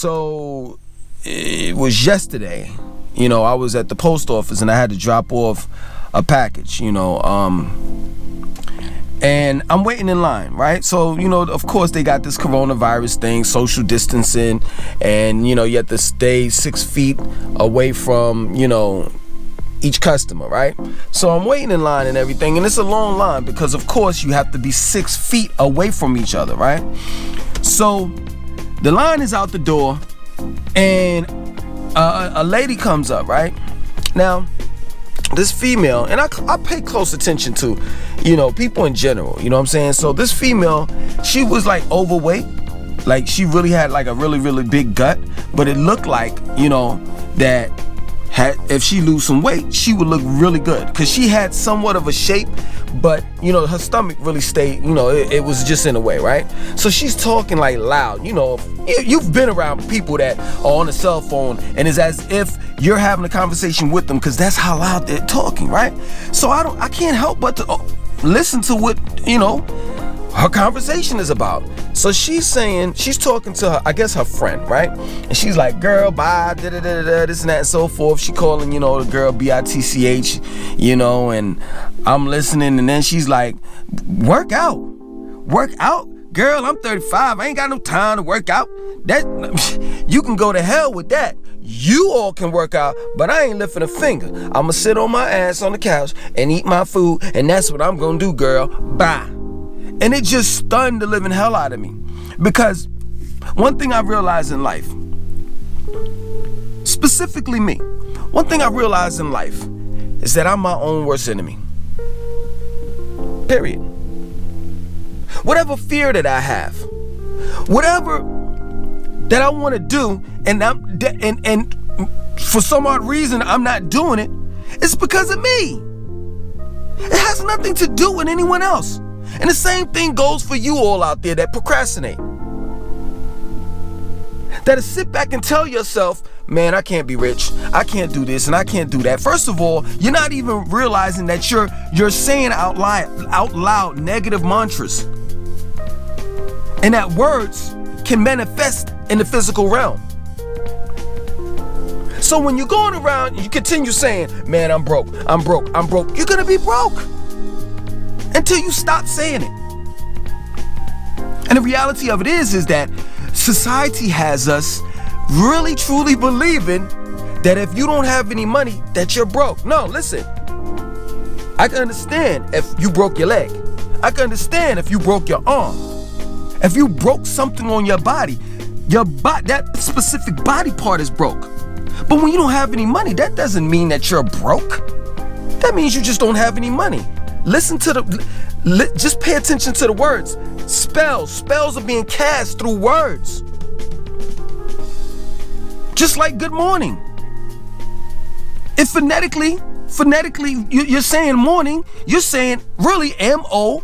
So it was yesterday, I was at the post office and I had to drop off a package, and I'm waiting in line, right? So, of course they got this coronavirus thing, social distancing, and, you have to stay 6 feet away from, each customer, right? So I'm waiting in line and everything, and it's a long line because, of course, you have to be 6 feet away from each other, right? So the line is out the door, and a lady comes up, right? Now, this female, and I pay close attention to, people in general, you know what I'm saying? So this female, she was like overweight, like she really had like a really, really big gut, but it looked like, that if she lose some weight, she would look really good, because she had somewhat of a shape, but her stomach really stayed, it was just in a way, right? So she's talking like loud. You've been around people that are on a cell phone and it's as if you're having a conversation with them, because that's how loud they're talking, right? So I can't help but to listen to what her conversation is about. So she's talking to her, I guess her friend, right? And she's like, girl, bye, this and that and so forth. She calling, the girl bitch, and I'm listening. And then she's like, work out, girl, I'm 35. I ain't got no time to work out. That you can go to hell with that. You all can work out, but I ain't lifting a finger. I'ma sit on my ass on the couch and eat my food, and that's what I'm gonna do, girl. Bye. And it just stunned the living hell out of me, because one thing I realized in life, specifically me, one thing I realized in life is that I'm my own worst enemy. Period. Whatever fear that I have, whatever that I want to do, and for some odd reason I'm not doing it, it's because of me. It has nothing to do with anyone else. And the same thing goes for you all out there that procrastinate. That'll sit back and tell yourself, man, I can't be rich. I can't do this and I can't do that. First of all, you're not even realizing that you're saying out loud negative mantras. And that words can manifest in the physical realm. So when you're going around and you continue saying, man, I'm broke, you're gonna be broke until you stop saying it. And the reality of it is that society has us really truly believing that if you don't have any money, that you're broke. No, listen. I can understand if you broke your leg. I can understand if you broke your arm. If you broke something on your body, that specific body part is broke. But when you don't have any money, that doesn't mean that you're broke. That means you just don't have any money. Listen to just pay attention to the words. Spells are being cast through words. Just like good morning. If phonetically you're saying morning, you're saying really morning,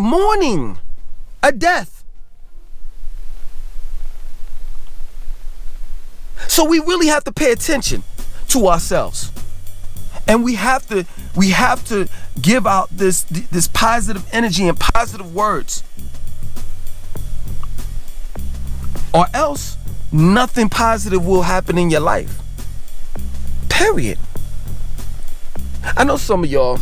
morning, a death. So we really have to pay attention to ourselves. And we have to give out this positive energy and positive words, or else nothing positive will happen in your life. Period. I know some of y'all,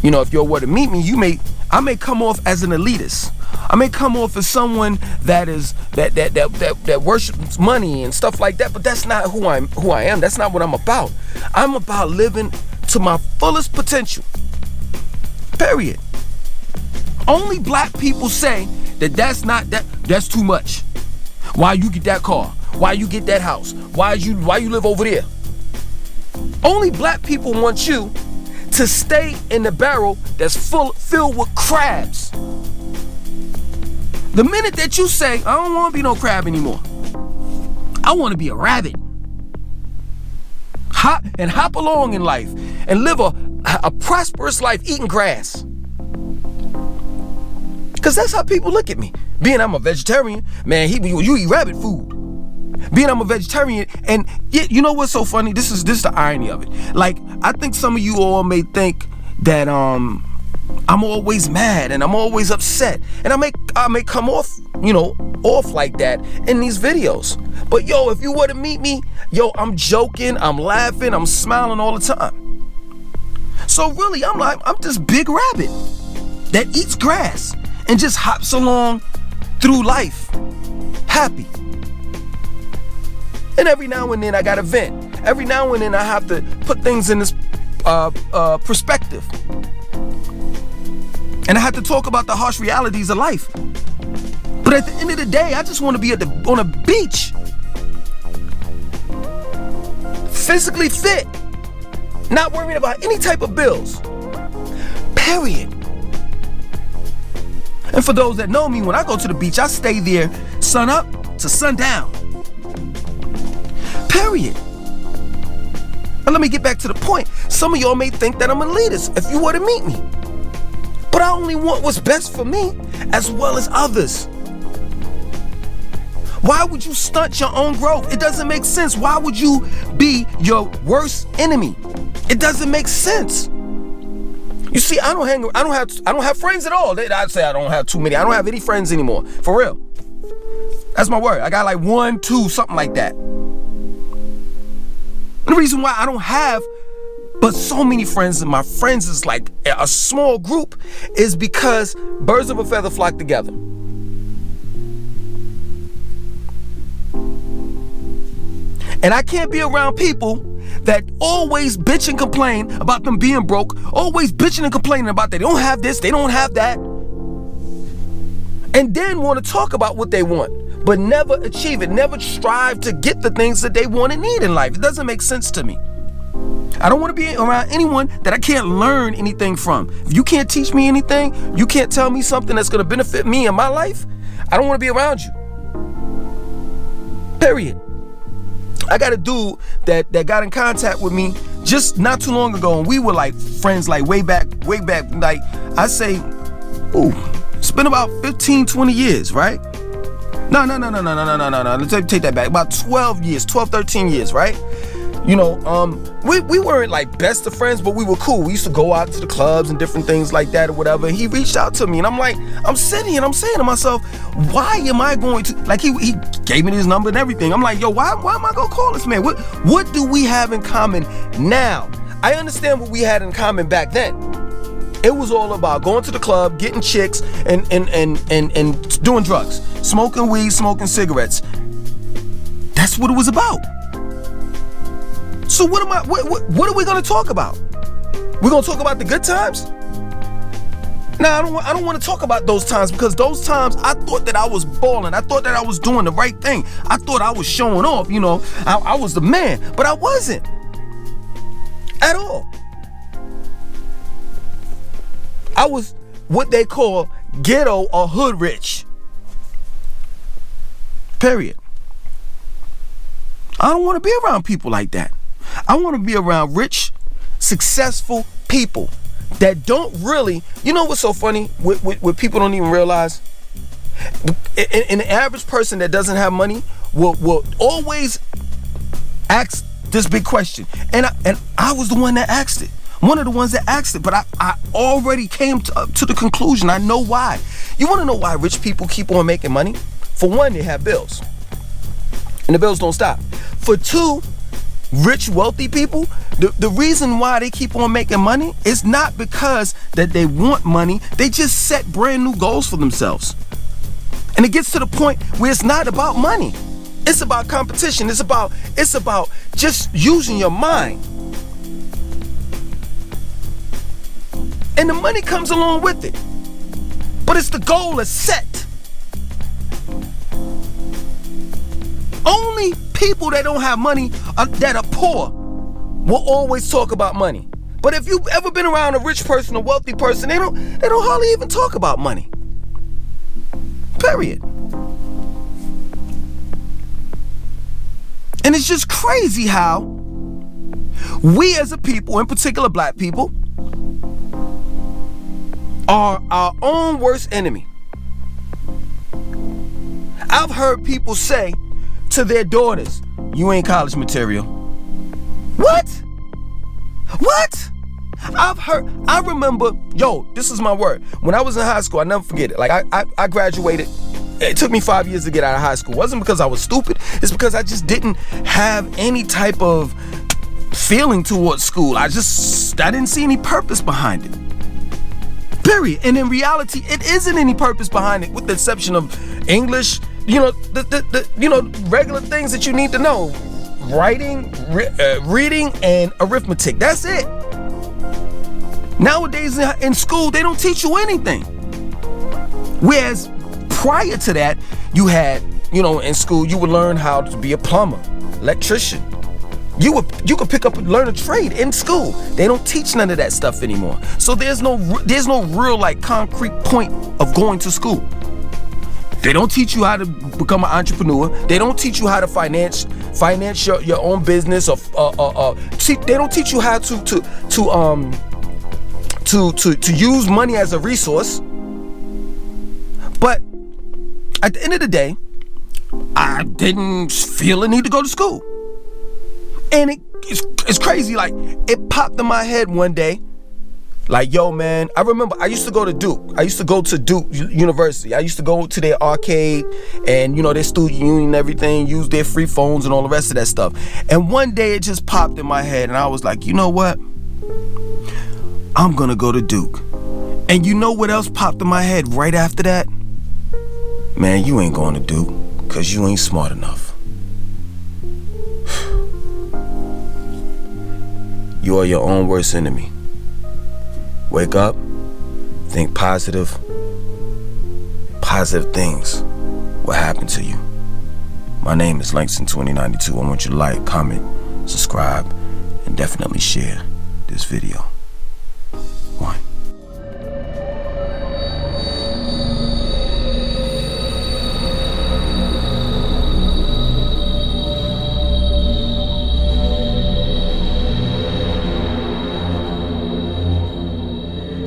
if y'all were to meet me, I may come off as an elitist. I may come off as someone that worships money and stuff like that, but that's not who I am. That's not what I'm about. I'm about living to my fullest potential. Period. Only black people say that's too much. Why you get that car? Why you get that house? Why you live over there? Only black people want you to stay in the barrel that's filled with crabs. The minute that you say, I don't want to be no crab anymore, I want to be a rabbit. Hop along in life and live a prosperous life eating grass. Because that's how people look at me. Being I'm a vegetarian, man, you eat rabbit food. Being I'm a vegetarian, and you know what's so funny? This is the irony of it. Like, I think some of you all may think that I'm always mad and I'm always upset, and I may come off, off like that in these videos. But yo, if you were to meet me, yo, I'm joking, I'm laughing, I'm smiling all the time. So really, I'm this big rabbit that eats grass and just hops along through life, happy. And every now and then I gotta vent. Every now and then I have to put things in this perspective. And I have to talk about the harsh realities of life. But at the end of the day, I just want to be on a beach, physically fit, not worrying about any type of bills. Period. And for those that know me, when I go to the beach, I stay there sun up to sundown. Period. But let me get back to the point. Some of y'all may think that I'm elitist if you were to meet me. But I only want what's best for me as well as others. Why would you stunt your own growth? It doesn't make sense. Why would you be your worst enemy? It doesn't make sense. You see, I don't have friends at all. I'd say I don't have too many. I don't have any friends anymore. For real. That's my word. I got like 1, 2, something like that. And the reason why I don't have but so many friends, and my friends is like a small group, is because birds of a feather flock together. And I can't be around people that always bitch and complain about them being broke, always bitching and complaining about they don't have this, they don't have that, and then want to talk about what they want, but never achieve it, never strive to get the things that they want and need in life. It doesn't make sense to me. I don't want to be around anyone that I can't learn anything from. If you can't teach me anything, you can't tell me something that's going to benefit me in my life, I don't want to be around you. Period. I got a dude that got in contact with me just not too long ago, and we were like friends like way back, like I say, it's been about 15, 20 years, right? No. Let's take that back. About 12 years, 12, 13 years, right? You know, we weren't like best of friends, but we were cool. We used to go out to the clubs and different things like that or whatever. And he reached out to me, and I'm sitting and I'm saying to myself, why am I going to, like he gave me his number and everything. I'm like, yo, why am I gonna call this man? What do we have in common now? I understand what we had in common back then. It was all about going to the club, getting chicks, and doing drugs, smoking weed, smoking cigarettes. That's what it was about. So what are we gonna talk about? We're gonna talk about the good times? Nah, I don't want to talk about those times, because those times I thought that I was balling. I thought that I was doing the right thing. I thought I was showing off, you know. I was the man, but I wasn't at all. I was what they call ghetto or hood rich. Period. I don't want to be around people like that. I want to be around rich, successful people that don't really, you know what's so funny? What people don't even realize? An average person that doesn't have money will always ask this big question. And I was the one that asked it. One of the ones that asked it, but I already came to the conclusion. I know why. You want to know why rich people keep on making money? For one, they have bills. And the bills don't stop. For two, rich, wealthy people, the reason why they keep on making money is not because that they want money. They just set brand new goals for themselves. And it gets to the point where it's not about money. It's about competition. It's about just using your mind. And the money comes along with it. But it's the goal that's set. Only people that don't have money, that are poor, will always talk about money. But if you've ever been around a rich person, a wealthy person, they don't hardly even talk about money. Period. And it's just crazy how we as a people, in particular black people, are our own worst enemy. I've heard people say to their daughters, you ain't college material. What? I remember, this is my word. When I was in high school, I never forget it. Like I graduated It took me 5 years to get out of high school. It wasn't because I was stupid. It's because I just didn't have any type of feeling towards school. I didn't see any purpose behind it. Period. And in reality, it isn't any purpose behind it, with the exception of English, the regular things that you need to know. Writing, reading, and arithmetic. That's it. Nowadays in school, they don't teach you anything. Whereas prior to that, you had, in school, you would learn how to be a plumber, electrician. You could pick up and learn a trade in school. They don't teach none of that stuff anymore. So there's no real like concrete point of going to school. They don't teach you how to become an entrepreneur. They don't teach you how to finance your own business they don't teach you how to use money as a resource. But at the end of the day, I didn't feel a need to go to school. And it's crazy, like it popped in my head one day, like, yo man, I remember I used to go to Duke. I used to go to Duke University. I used to go to their arcade and their student union and everything, use their free phones and all the rest of that stuff. And one day it just popped in my head and I was like, you know what? I'm gonna go to Duke. And you know what else popped in my head right after that? Man, you ain't going to Duke because you ain't smart enough. You are your own worst enemy. Wake up, think positive things will happen to you. My name is Langston2092. I want you to like, comment, subscribe, and definitely share this video.